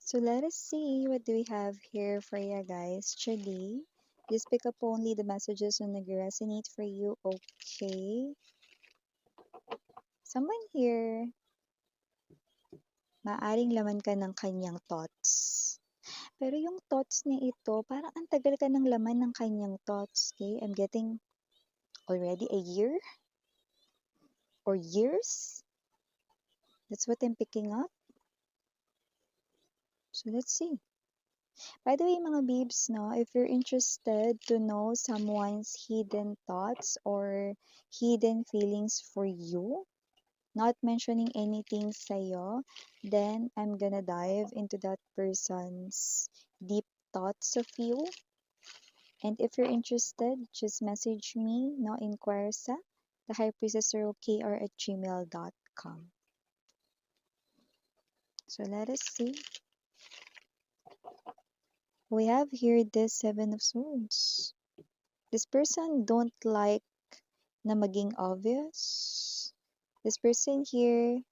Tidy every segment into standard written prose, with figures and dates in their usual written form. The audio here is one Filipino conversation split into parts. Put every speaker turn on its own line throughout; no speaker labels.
So let us see what do we have here for you guys today. Just pick up only the messages na nag-resonate for you. Okay. Someone here, maaring laman ka ng kanyang thoughts. Pero yung thoughts na ito, parang ang tagal ka ng laman ng kanyang thoughts. Okay? I'm getting already a year or years. That's what I'm picking up. So let's see. By the way, mga babes, no, if you're interested to know someone's hidden thoughts or hidden feelings for you, not mentioning anything sa'yo, then I'm gonna dive into that person's deep thoughts of you. And if you're interested, just message me, no, inquire sa thehighpriestessrokr@gmail.com. So let us see. We have here the Seven of Swords. This person don't like na maging obvious. This person here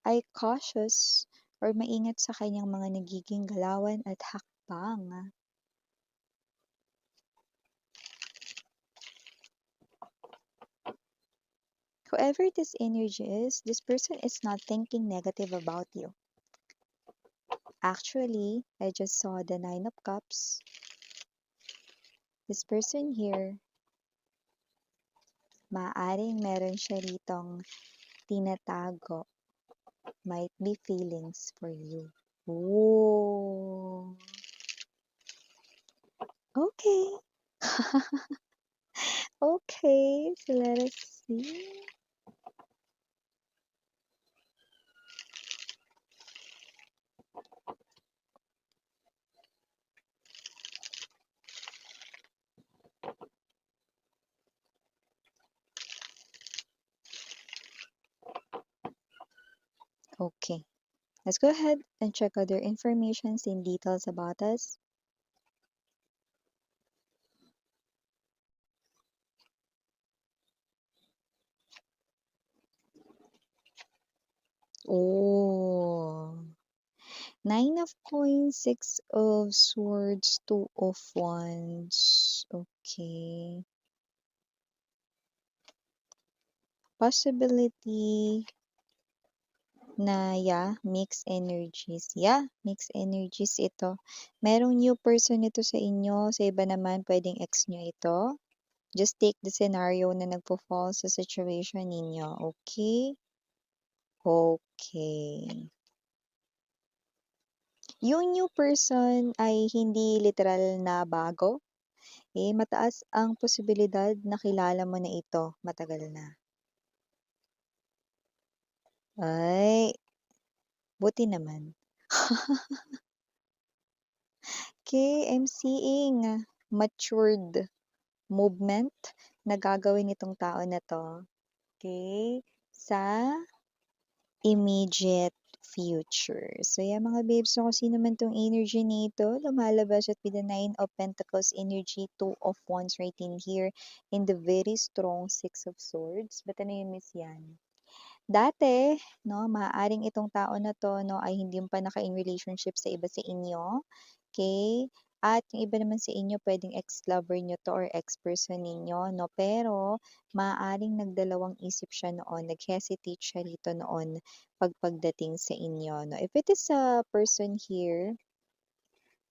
ay cautious or maingat sa kanyang mga nagiging galawan at hakbang. Whoever this energy is, this person is not thinking negative about you. Actually, I just saw the Nine of Cups. This person here, maaring meron siya ritong tinatago. Might be feelings for you. Ooh. Okay. Okay, so let us see. Okay, let's go ahead and check other informations and details about us. Oh, Nine of Coins, Six of Swords, Two of Wands. Okay. Possibility na mixed energies. Mixed energies ito. Merong new person ito sa inyo. Sa iba naman, pwedeng ex nyo ito. Just take the scenario na nagpo-fall sa situation ninyo. Okay? Okay. Yung new person ay hindi literal na bago. Mataas ang posibilidad na kilala mo na ito matagal na. Ay, buti naman. Okay, I'm seeing matured movement na gagawin itong tao na to. Okay? Sa immediate future. So, mga babes, so kung sino man tong energy nito, lumalabas at with the Nine of Pentacles energy, Two of Wands right in here, in the very strong Six of Swords. Ba't ano yung miss yan? Dati, no, maaaring itong tao na to, no, ay hindi pa naka-in relationship sa iba sa inyo. Okay? At yung iba naman sa inyo, pwedeng ex-lover nyo to or ex-person ninyo, no? Pero, maaaring nagdalawang isip siya noon, nag-hesitate siya rito noon pagdating sa inyo, no? If it is a person here,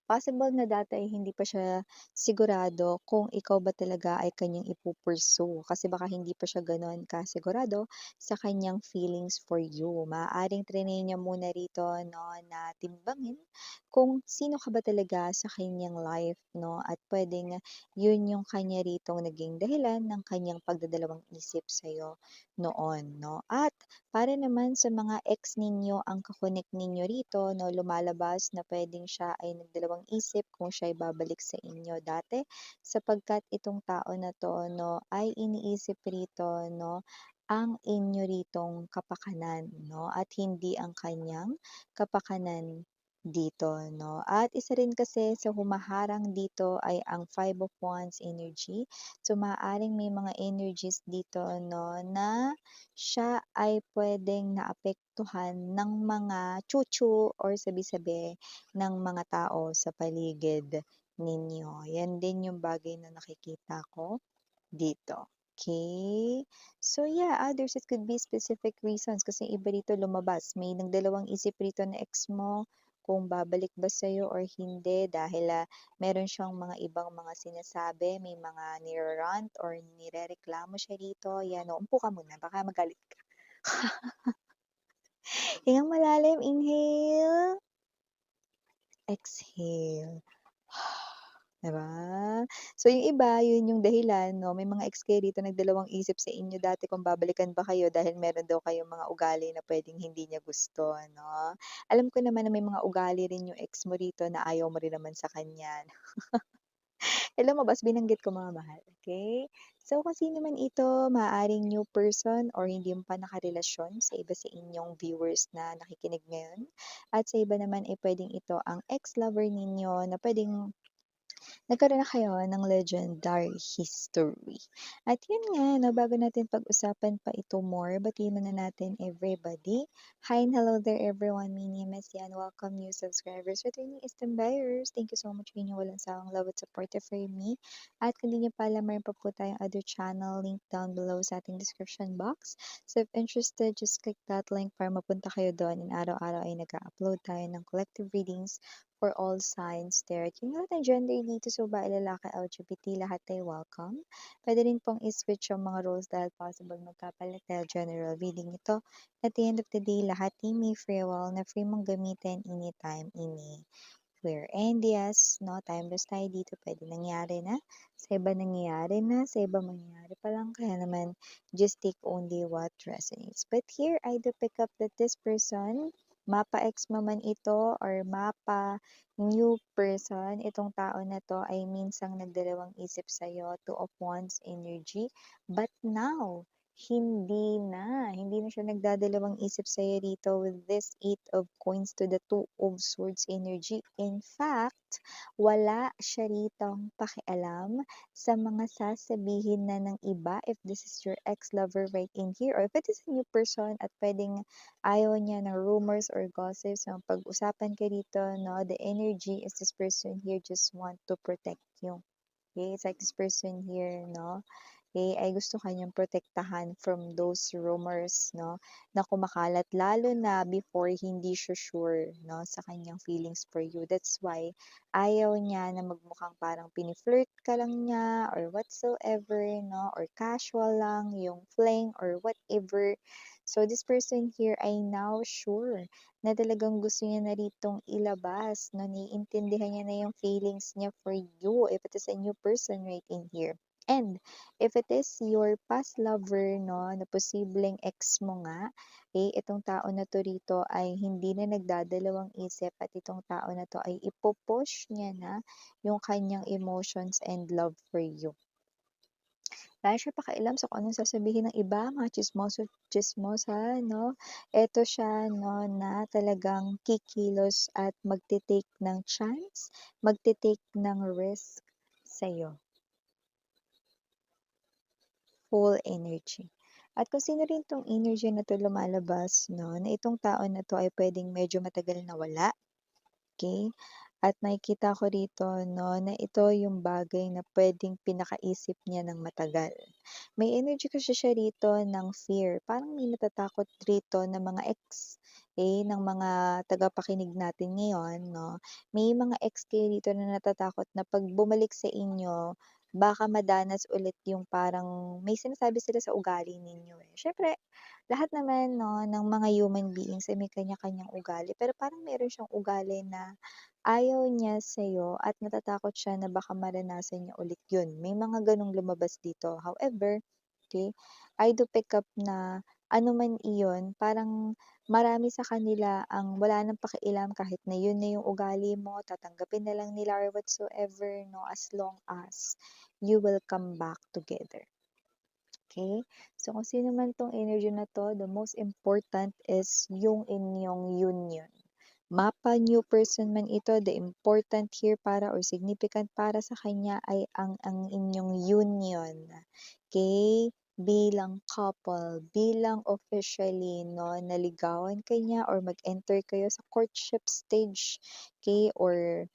possible na dati ay hindi pa siya sigurado kung ikaw ba talaga ay kanyang ipupursue. Kasi baka hindi pa siya gano'n kasigurado sa kanyang feelings for you. Maaaring trinay niya muna rito, no, na timbangin kung sino ka ba talaga sa kanyang life, no, at pwedeng yun yung kanya ritong naging dahilan ng kanyang pagdadalawang isip sa'yo noon, no. At para naman sa mga ex ninyo, ang kakonek ninyo rito, no, lumalabas na pwedeng siya ay nagdalawang isip kung siya ay babalik sa inyo dati sapagkat itong tao na to, no, ay iniisip rito, no, ang inyo ritong kapakanan, no, at hindi ang kanyang kapakanan dito 'no. At isa rin kasi sa humaharang dito ay ang Five of Wands energy. So, maaaring may mga energies dito 'no na siya ay puwedeng naapektuhan ng mga chu-chu or sabi-sabi ng mga tao sa paligid ninyo. Yan din yung bagay na nakikita ko dito. Okay. So yeah, others it could be specific reasons kasi iba rito lumabas. May nagdalawang isip rito na ex mo kung babalik ba sa'yo or hindi dahil meron siyang mga ibang mga sinasabi, may mga nire-rant or nirereklamo siya rito. Yan, o, umpo ka muna, baka magalit ka. Hingang malalim, inhale, exhale. 'Di ba? So, yung iba, yun yung dahilan 'no, may mga ex kayo dito nagdalawang isip sa inyo dati kung babalikan ba kayo dahil meron daw kayong mga ugali na puwedeng hindi niya gusto 'no. Alam ko naman na may mga ugali rin yung ex mo rito na ayaw mo rin naman sa kanya. Lumabas binanggit ko mga mahal, okay. So, kung sino man ito, maaaring new person or hindi mo pa nakarelasyon sa iba sa inyong viewers na nakikinig ngayon. At sa iba naman, eh, puwedeng ito ang ex-lover ninyo na puwedeng nagkaroon na kayo ng legendary history. At yun nga, no, bago natin pag-usapan pa ito more, batiin muna natin everybody. Hi and hello there everyone. My name is Yan. Welcome new subscribers, returning Eastern buyers. Thank you so much sa inyong walang sawang love at support for me. At kung di nyo pa alam, mayroon pa po tayong other channel link down below sa ating description box. So if interested, just click that link para mapunta kayo doon. And araw-araw ay nag-upload tayo ng collective readings for all signs there. At yung lahat ng gender dito, so babae, lalaki, LGBT, lahat ay welcome. Pwede rin pong i-switch yung mga roles dahil possible magkapalit dahil general reading ito. At the end of the day, lahat ay may free will na free mong gamitin anytime, anywhere. And yes, no, timeless tayo dito. Pwede nangyari na. Sa iba nangyayari na. Sa iba mangyayari pa lang. Kaya naman, just take only what resonates. But here, I do pick up that this person, mapa-ex mo man ito or mapa new person, itong tao na 'to ay minsang nagdalawang isip sa'yo, Two of Wands energy. But now, hindi na siya nagdadalawang isip sa'yo dito with this Eight of Coins to the Two of Swords energy. In fact, wala siya ritong pakialam sa mga sasabihin na ng iba if this is your ex-lover right in here or if it is a new person at puwedeng ayaw niya ng rumors or gossips. So, pag-usapan ka dito, no, the energy is this person here just want to protect you. Okay, it's like this person here, no, okay, ay gusto kanyang protektahan from those rumors, no, na kumakalat lalo na before hindi siya sure, no, sa kanyang feelings for you. That's why ayaw niya na magmukhang parang piniflirt ka lang niya or whatsoever, no, or casual lang yung fling or whatever. So this person here ay now sure na talagang gusto niya na ritong ilabas, no, naiintindihan niya na yung feelings niya for you if it is a new person right in here. And if it is your past lover, no, na posibleng ex mo nga, eh, itong tao na to rito ay hindi na nagdadalawang isip at itong tao na to ay ipopush niya na yung kanyang emotions and love for you. Wala siya pakialam sa kung anong sasabihin ng iba, mga tsismosa, no? Eto siya, no, na talagang kikilos at magte-take ng chance, magte-take ng risk sa'yo. Full energy. At kung sino rin 'tong energy na 'to lumalabas 'no, na itong tao na 'to ay puwedeng medyo matagal na wala, okey? At nakikita ko rito 'no, na ito yung bagay na puwedeng pinakaisip niya ng matagal. May energy kasi siya rito ng fear, parang may natatakot rito na mga ex, ng mga tagapakinig natin ngayon 'no. May mga ex kayo dito na natatakot na 'pag bumalik sa inyo, baka madanas ulit yung parang may sinasabi sila sa ugali ninyo, eh. Siyempre lahat naman 'no, ng mga human beings ay may kanya-kanyang ugali, pero parang meron siyang ugali na ayaw niya sa'yo at natatakot siya na baka maranasan niya ulit yun. May mga gano'ng lumabas dito. However, okay, I do pick up na ano man iyon, parang marami sa kanila ang wala ng pakialam kahit na yun na yung ugali mo, tatanggapin na lang nila or whatsoever 'no, as long as you will come back together. Okay. So, kung sino man 'tong energy na 'to, the most important is yung inyong union. mapa new person man ito, the important here para or significant para sa kanya ay ang inyong union. Okay? Bilang couple, bilang officially, no, naligawan kanya or mag-enter kayo sa courtship stage, okay, or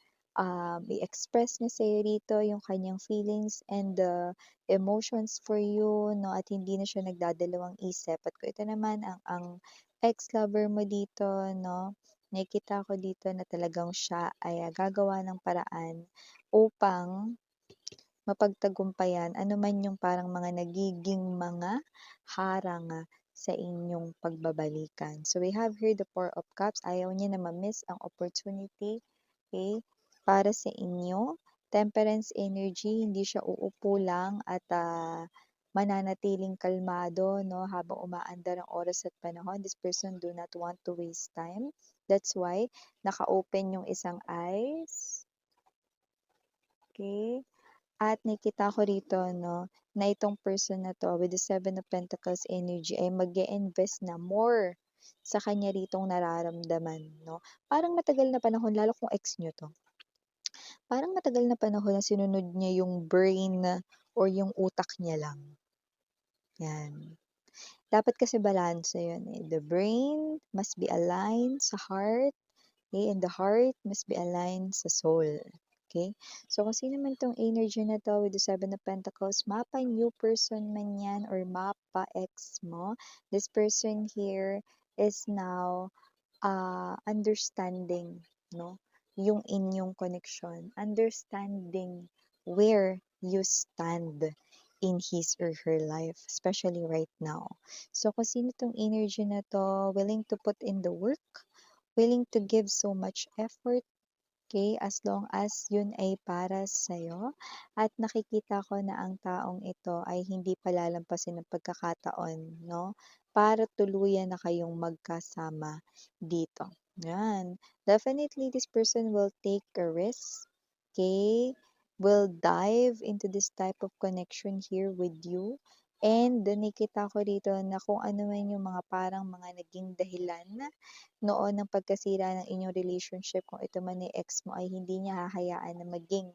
i-express niya sa'yo dito yung kanyang feelings and the emotions for you, no, at hindi na siya nagdadalawang isip. At kung ito naman ang ex-lover mo dito, no, nakikita ko dito na talagang siya ay gagawa ng paraan upang mapagtagumpayan ano man yung parang mga nagiging mga harang sa inyong pagbabalikan. So we have here the Four of Cups. Ayaw niya na ma-miss ang opportunity, okay, para sa inyo. Temperance energy, hindi siya uupo lang at mananatiling kalmado, no, habang umaandar ang oras at panahon. This person do not want to waste time. That's why naka-open yung isang eyes. Okay? At nakita ko rito, no, na itong person na to with the Seven of Pentacles energy ay mag-invest na more sa kanya ritong nararamdaman, no. Parang matagal na panahon, lalo kung ex nyo to, parang matagal na panahon na sinunod niya yung brain or yung utak niya lang. Yan. Dapat kasi balanse yun eh. The brain must be aligned sa heart, okay? And the heart must be aligned sa soul. Okay? So, kung sino man tong energy na to with the Seven of Pentacles, mapa new person man yan or mapa ex mo, this person here is now understanding, no? Yung inyong connection. Understanding where you stand in his or her life, especially right now. So, kung sino tong energy na to, willing to put in the work, willing to give so much effort, okay, as long as yun ay para sa'yo at nakikita ko na ang taong ito ay hindi palalampasin ng pagkakataon, no? Para tuluyan na kayong magkasama dito. Yan. Definitely, this person will take a risk, okay? Will dive into this type of connection here with you. And nakita ko dito na kung ano man yung mga parang mga naging dahilan noon ng pagkasira ng inyong relationship, kung ito man ni ex mo, ay hindi niya hahayaan na maging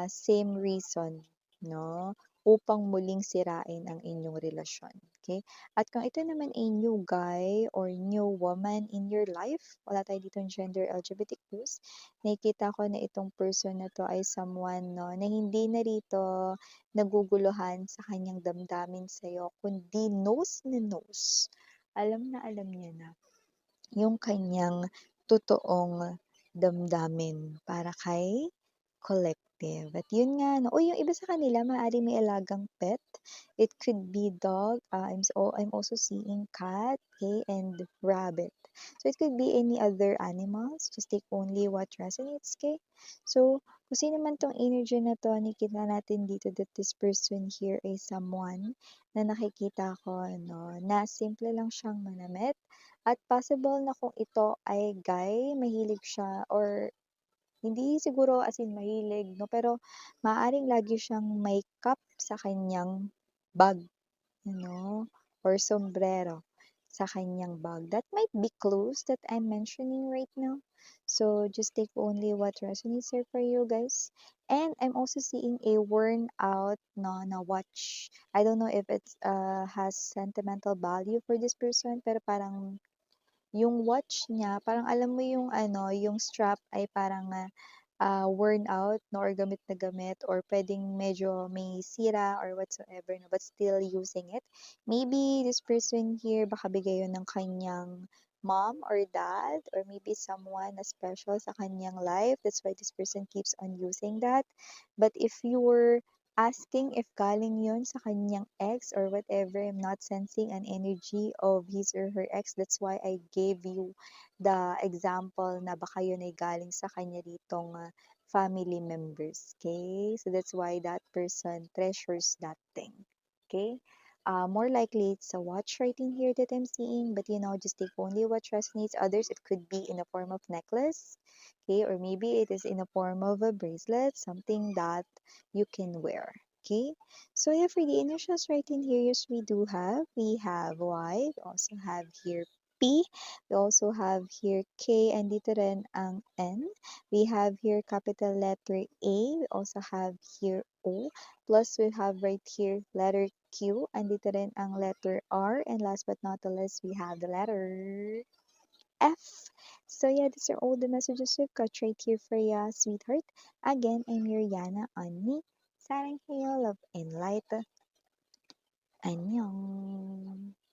same reason, no? Upang muling sirain ang inyong relasyon. Okay? At kung ito naman ay new guy or new woman in your life, wala tayo dito ng gender LGBTQs, nakikita ko na itong person na to ay someone, no, na hindi na rito naguguluhan sa kanyang damdamin sa'yo, kundi knows na knows. Alam na alam niya na yung kanyang totoong damdamin para kay collective. At yun nga, no, o yung iba sa kanila, maaari may alagang pet. It could be dog, I'm also seeing cat, okay, and rabbit. So it could be any other animals, just take only what resonates, okay? So, kung sino man tong energy na to, nakikita natin dito that this person here is someone na nakikita ko, no, na simple lang siyang manamit. At possible na kung ito ay guy, mahilig siya or hindi siguro as in mahilig, no, pero maaaring lagi siyang may cup sa kanyang bag, or sombrero sa kanyang bag. That might be clues that I'm mentioning right now. So just take only what resonates here for you guys. And I'm also seeing a worn out no na watch. I don't know if it has sentimental value for this person, pero parang yung watch niya, parang alam mo yung ano, yung strap ay parang worn out, no, or gamit or pwedeng medyo may sira or whatsoever, no, but still using it. Maybe this person here, baka bigay yun ng kanyang mom or dad, or maybe someone na special sa kanyang life. That's why this person keeps on using that. But if you're asking if galing yun sa kanyang ex or whatever, I'm not sensing an energy of his or her ex. That's why I gave you the example na baka yun ay galing sa kanya ditong family members. Okay? So that's why that person treasures that thing. Okay? More likely it's a watch right in here that I'm seeing, but just take only what resonates. Others, it could be in a form of necklace, okay, or maybe it is in a form of a bracelet, something that you can wear. Okay, so yeah, for the initials right in here, yes, we have white, also have here P. We also have here K, and dito rin ang N. We have here capital letter A. We also have here O. Plus, we have right here letter Q, and dito rin ang letter R. And last but not the least, we have the letter F. So yeah, these are all the messages we've got right here for ya, sweetheart. Again, I'm your Yana on me. Sarang love and light. Annyeong.